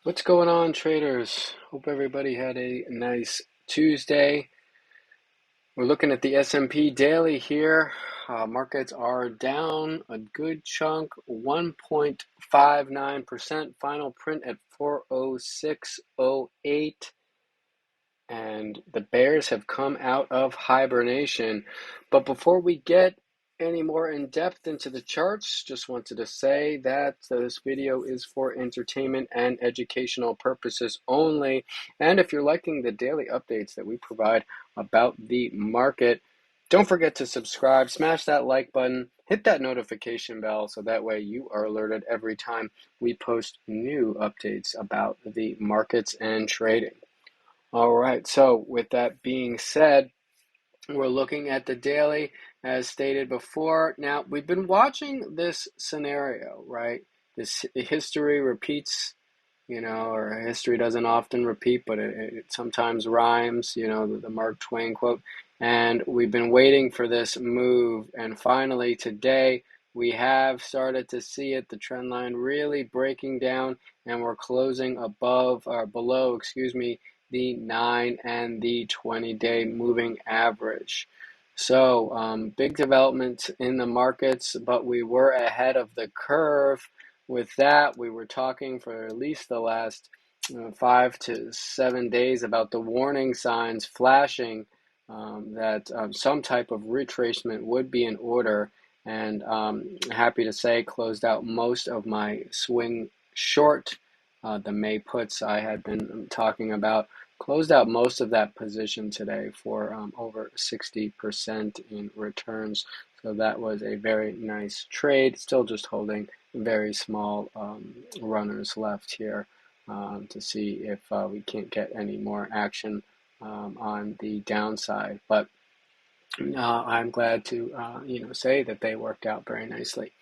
What's going on, traders? Hope everybody had a nice Tuesday. We're looking at the S&P daily here. Markets are down a good chunk, 1.59%. Final print at 406.08. And the bears have come out of hibernation. But before we get any more in depth into the charts, just wanted to say that this video is for entertainment and educational purposes only. And if you're liking the daily updates that we provide about the market, don't forget to subscribe, smash that like button, hit that notification bell so that way you are alerted every time we post new updates about the markets and trading. All right, so with that being said, we're looking at the daily as stated before. Now, we've been watching this scenario, right? This history repeats, or history doesn't often repeat, but it sometimes rhymes, the Mark Twain quote. And we've been waiting for this move, and finally today we have started to see it, the trend line really breaking down, and we're closing above or below, the 9 and the 20-day moving average. So big developments in the markets, but we were ahead of the curve. With that, we were talking for at least the last 5 to 7 days about the warning signs flashing that some type of retracement would be in order. And happy to say, closed out most of my swing short, the May puts I had been talking about. Closed out most of that position today for over 60% in returns. So that was a very nice trade. Still just holding very small runners left here to see if we can't get any more action on the downside. But I'm glad to say that they worked out very nicely.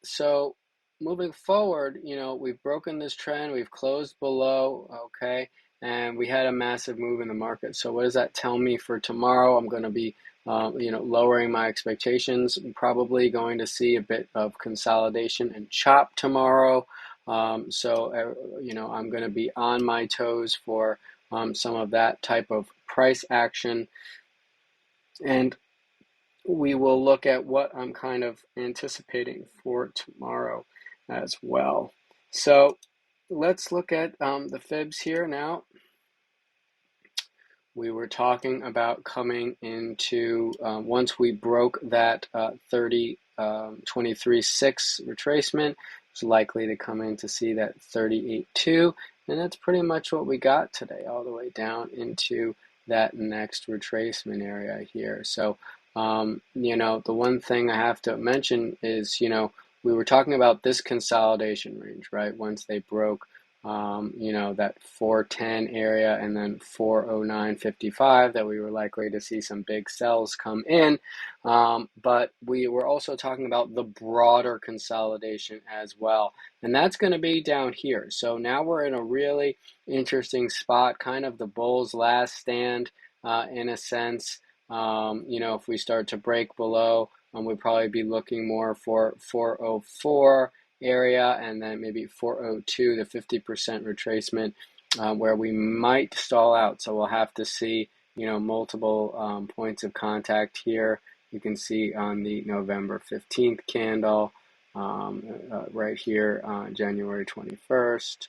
So moving forward, we've broken this trend, we've closed below, okay, and we had a massive move in the market. So what does that tell me for tomorrow? I'm going to be, lowering my expectations. I'm probably going to see a bit of consolidation and chop tomorrow. I'm going to be on my toes for some of that type of price action. And we will look at what I'm kind of anticipating for tomorrow as well. So let's look at the fibs here now. We were talking about coming into, once we broke that 23.6 retracement, it's likely to come in to see that 38.2, and that's pretty much what we got today, all the way down into that next retracement area here. So, the one thing I have to mention is, we were talking about this consolidation range, right? Once they broke that 410 area and then 409.55 that we were likely to see some big sells come in. But we were also talking about the broader consolidation as well. And that's going to be down here. So now we're in a really interesting spot, kind of the bull's last stand in a sense. If we start to break below, we'd probably be looking more for 404 area and then maybe 402, the 50% retracement, where we might stall out. So we'll have to see, multiple points of contact here. You can see on the November 15th candle, right here on January 24th,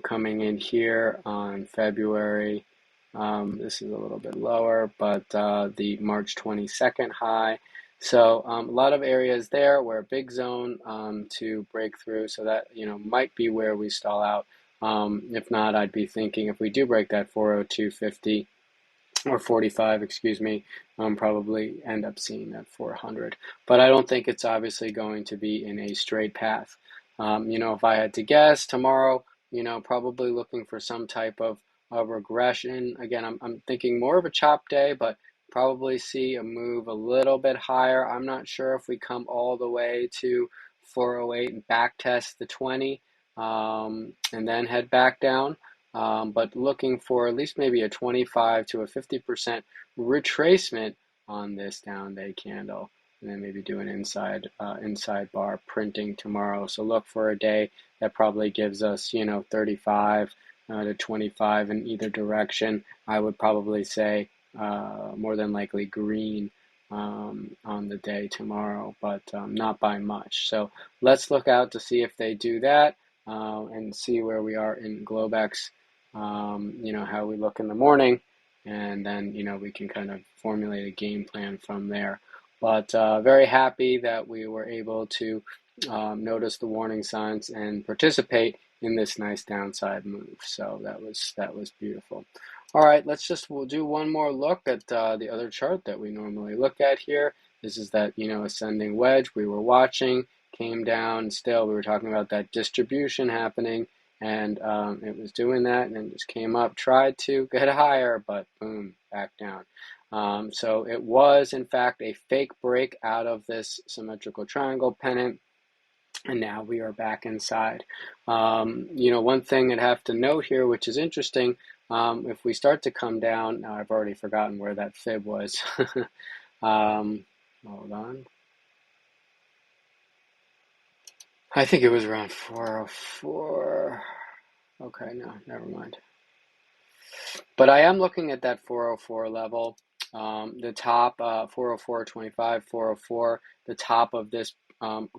coming in here on February. This is a little bit lower, but the March 22nd high. So a lot of areas there where a big zone to break through. So that, might be where we stall out. If not, I'd be thinking if we do break that 402.50 or 45, probably end up seeing that 400. But I don't think it's obviously going to be in a straight path. If I had to guess tomorrow, probably looking for some type of regression. Again, I'm thinking more of a chop day, but probably see a move a little bit higher. I'm not sure if we come all the way to 408 and back test the 20 and then head back down. But looking for at least maybe a 25 to a 50% retracement on this down day candle. and then maybe do an inside bar printing tomorrow. So look for a day that probably gives us, 35 to 25 in either direction. I would probably say more than likely green on the day tomorrow, but not by much. So let's look out to see if they do that and see where we are in Globex, how we look in the morning, and then, we can kind of formulate a game plan from there. But very happy that we were able to notice the warning signs and participate in this nice downside move. So that was beautiful. All right, we'll do one more look at the other chart that we normally look at here. This is that, ascending wedge we were watching, came down. Still, we were talking about that distribution happening, and it was doing that, and then just came up, tried to get higher, but boom, back down. So it was, in fact, a fake break out of this symmetrical triangle pennant. And now we are back inside. One thing I'd have to note here, which is interesting, if we start to come down, now I've already forgotten where that fib was. Hold on. I think it was around 404. Okay, no, never mind. But I am looking at that 404 level, the top 404.25, 404, the top of this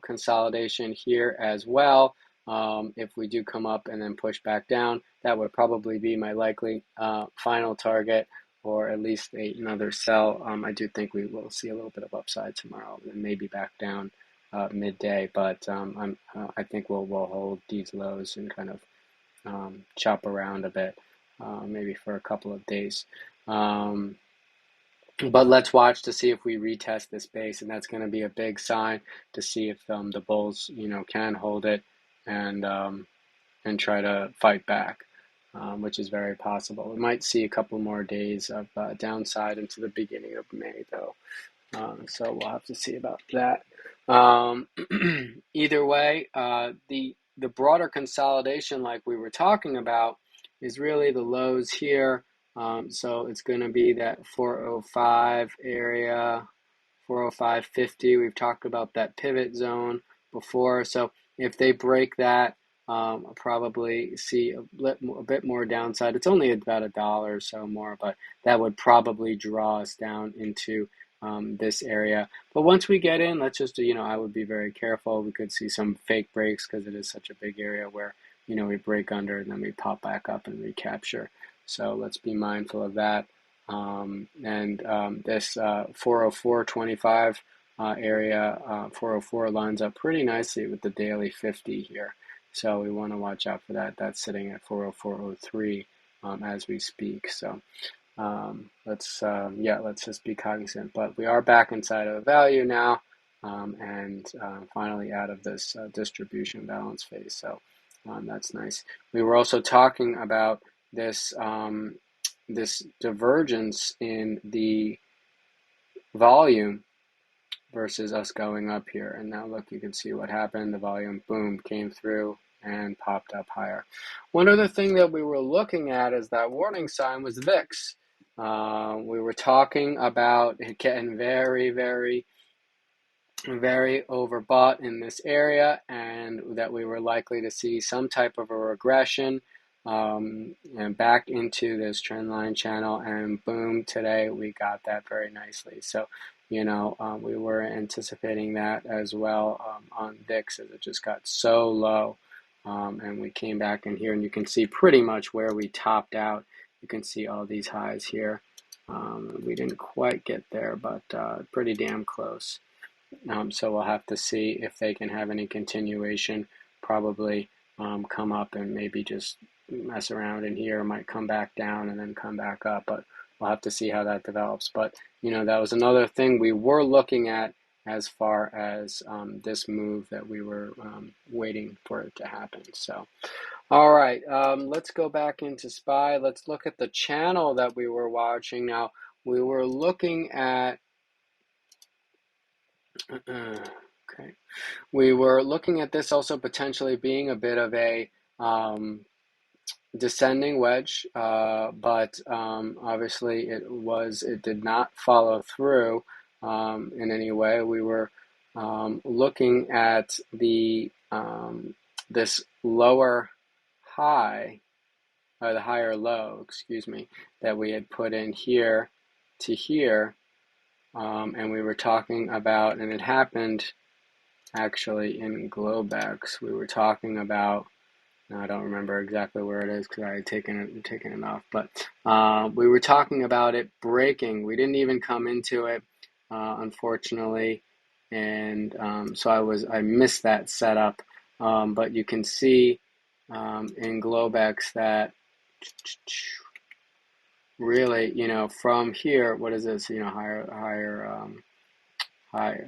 consolidation here as well. If we do come up and then push back down, that would probably be my likely final target, or at least another sell. I do think we will see a little bit of upside tomorrow, and maybe back down midday. But I think we'll hold these lows and kind of chop around a bit, maybe for a couple of days. But let's watch to see if we retest this base, and that's going to be a big sign to see if the bulls, can hold it and try to fight back, which is very possible. We might see a couple more days of downside into the beginning of May, though. So we'll have to see about that. Either way, the broader consolidation, like we were talking about, is really the lows here. So it's going to be that 405 area, 405.50. We've talked about that pivot zone before. So if they break that, I'll probably see a bit more downside. It's only about $1 or so more, but that would probably draw us down into this area. But once we get in, let's just, I would be very careful. We could see some fake breaks because it is such a big area where, we break under and then we pop back up and recapture. So let's be mindful of that. This 404.25 area, 404 lines up pretty nicely with the daily 50 here. So we want to watch out for that. That's sitting at 404.03 as we speak. So let's just be cognizant. But we are back inside of the value now, and finally out of this distribution balance phase. So that's nice. We were also talking about this this divergence in the volume versus us going up here. And now look, you can see what happened. The volume, boom, came through and popped up higher. One other thing that we were looking at is that warning sign was VIX. We were talking about it getting very, very, very overbought in this area, and that we were likely to see some type of a regression and back into this trend line channel, and boom, today we got that very nicely. So we were anticipating that as well on VIX, as it just got so low, and we came back in here, and you can see pretty much where we topped out. You can see all these highs here. We didn't quite get there, but pretty damn close. So we'll have to see if they can have any continuation, probably come up and maybe just mess around in here, might come back down and then come back up, but we'll have to see how that develops. But that was another thing we were looking at as far as this move that we were waiting for it to happen. So all right, let's go back into SPY. Let's look at the channel that we were watching. Now we were looking at okay, we were looking at this also potentially being a bit of a descending wedge, but obviously it did not follow through. in any way. We were looking at the this lower high, or the higher low, excuse me, that we had put in here to here, and we were talking about, and it happened actually in Globex. We were talking about, now I don't remember exactly where it is because I had taken it off, but we were talking about it breaking. We didn't even come into it, unfortunately, and so I missed that setup. But you can see in Globex that really, from here, what is this? High,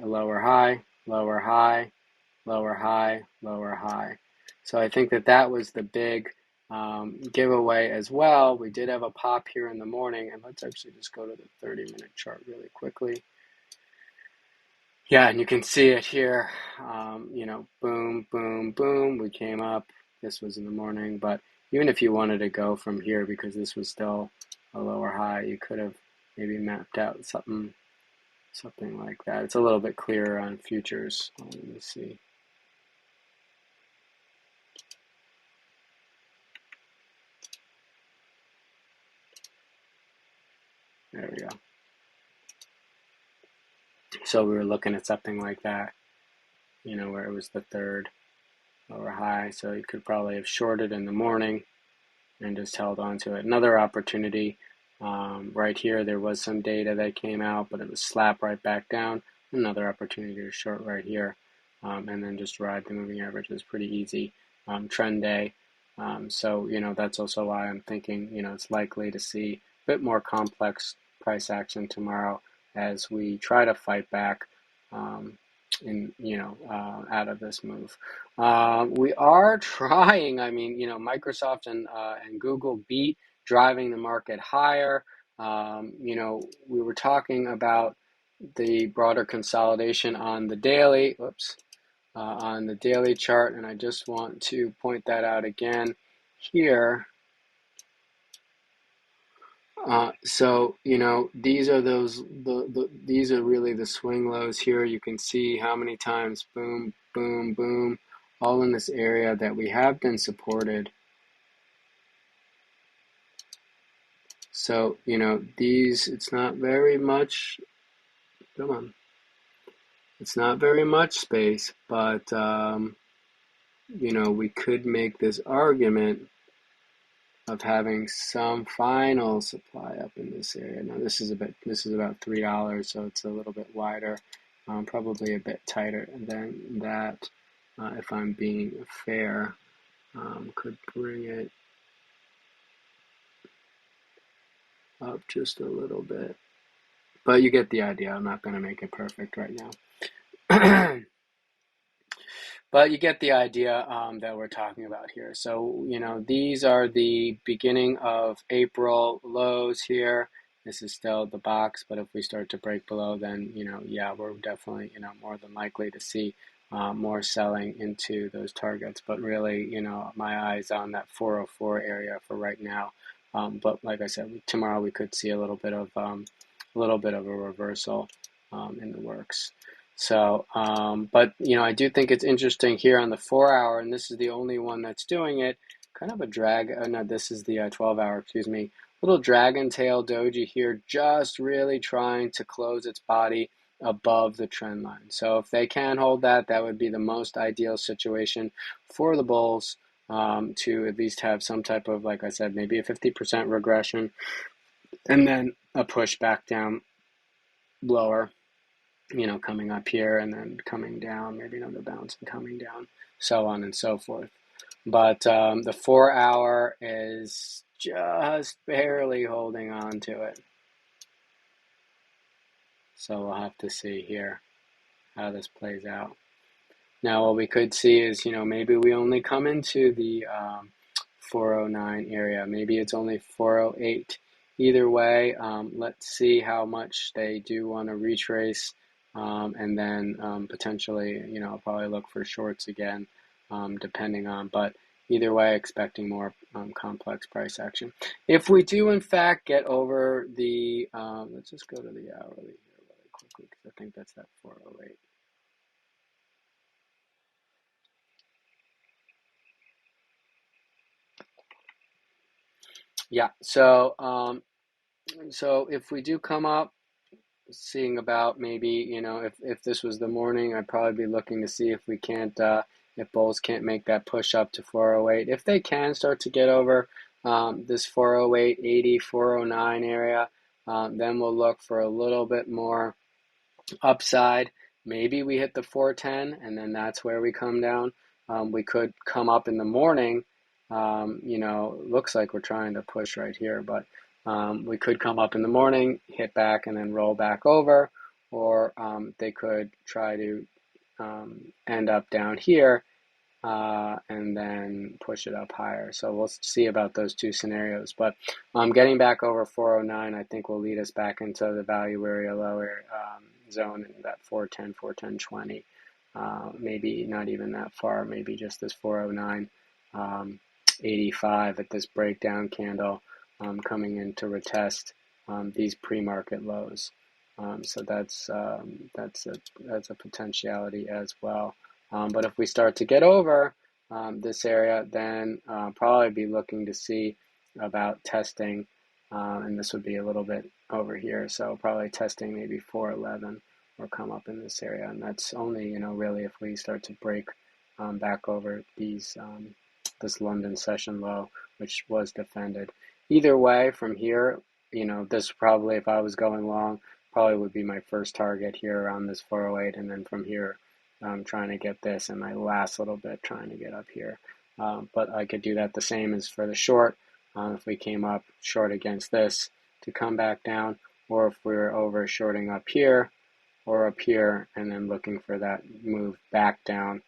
lower high, lower high, lower high, lower high. So I think that was the big giveaway as well. We did have a pop here in the morning, and let's actually just go to the 30-minute chart really quickly. Yeah, and you can see it here, boom, boom, boom. We came up. This was in the morning, but even if you wanted to go from here, because this was still a lower high, you could have maybe mapped out something like that. It's a little bit clearer on futures. Let me see. There we go. So we were looking at something like that, where it was the third lower high. So you could probably have shorted in the morning and just held on to it. Another opportunity right here, there was some data that came out, but it was slapped right back down. Another opportunity to short right here, and then just ride the moving average. It was pretty easy. Trend day. So, that's also why I'm thinking, it's likely to see a bit more complex price action tomorrow as we try to fight back out of this move. We are trying. I mean, Microsoft and Google beat, driving the market higher. We were talking about the broader consolidation on the daily. On the daily chart, and I just want to point that out again here. So these are these are really the swing lows here. You can see how many times boom, boom, boom, all in this area that we have been supported. So these, it's not very much. Come on, it's not very much space, but we could make this argument of having some final supply up in this area. Now this is about $3, so it's a little bit wider, probably a bit tighter than that. If I'm being fair, could bring it up just a little bit, but you get the idea. I'm not going to make it perfect right now. But you get the idea that we're talking about here. So, these are the beginning of April lows here. This is still the box, but if we start to break below, then, yeah, we're definitely, more than likely to see more selling into those targets. But really, my eyes on that 404 area for right now. But like I said, tomorrow we could see a little bit of a reversal in the works. So, but I do think it's interesting here on the 4-hour, and this is the only one that's doing it. Kind of a drag. No, this is the 12-hour. Excuse me. Little dragon tail doji here, just really trying to close its body above the trend line. So if they can hold that, that would be the most ideal situation for the bulls to at least have some type of, like I said, maybe a 50% regression, and then a push back down lower. Coming up here and then coming down, maybe another bounce and coming down, so on and so forth. But the 4-hour is just barely holding on to it. So we'll have to see here how this plays out. Now, what we could see is, maybe we only come into the 409 area. Maybe it's only 408. Either way, let's see how much they do want to retrace. And then potentially, I'll probably look for shorts again, depending on, but either way, expecting more complex price action. If we do, in fact, get over the, let's just go to the hourly here really quickly because I think that's that 408. Yeah, so if we do come up, seeing about maybe, if this was the morning, I'd probably be looking to see if we can't, if bulls can't make that push up to 408. If they can start to get over this 408, 80, 409 area, then we'll look for a little bit more upside. Maybe we hit the 410 and then that's where we come down. We could come up in the morning. Looks like we're trying to push right here, but we could come up in the morning, hit back, and then roll back over, or they could try to end up down here and then push it up higher. So we'll see about those two scenarios. But getting back over 409, I think will lead us back into the value area lower zone in that 410, 410.20. Maybe not even that far, maybe just this 409, 85 at this breakdown candle coming in to retest these pre-market lows. So that's a potentiality as well. But if we start to get over this area, then probably be looking to see about testing, and this would be a little bit over here, so probably testing maybe 411 or come up in this area, and that's only, really if we start to break back over this London session low, which was defended. Either way, from here, this probably, if I was going long, probably would be my first target here around this 408, and then from here, I'm trying to get this, and my last little bit trying to get up here. But I could do that the same as for the short. If we came up short against this to come back down, or if we're over shorting up here or up here, and then looking for that move back down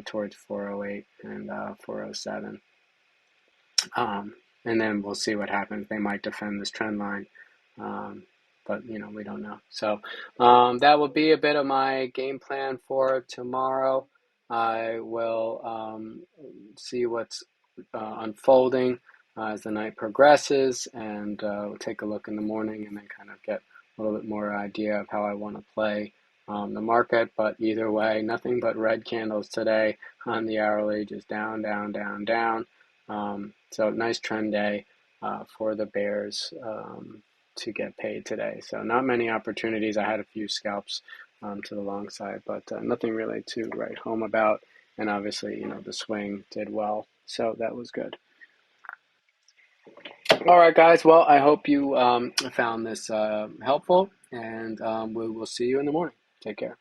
towards 408 and 407. And then we'll see what happens. They might defend this trend line. But we don't know. So that will be a bit of my game plan for tomorrow. I will see what's unfolding as the night progresses, and we'll take a look in the morning and then kind of get a little bit more idea of how I want to play the market. But either way, nothing but red candles today on the hourly, just down, down, down, down. So nice trend day for the bears to get paid today. So not many opportunities. I had a few scalps to the long side, but nothing really to write home about. And obviously, the swing did well, so that was good. All right, guys. Well, I hope you found this helpful, and we will see you in the morning. Take care.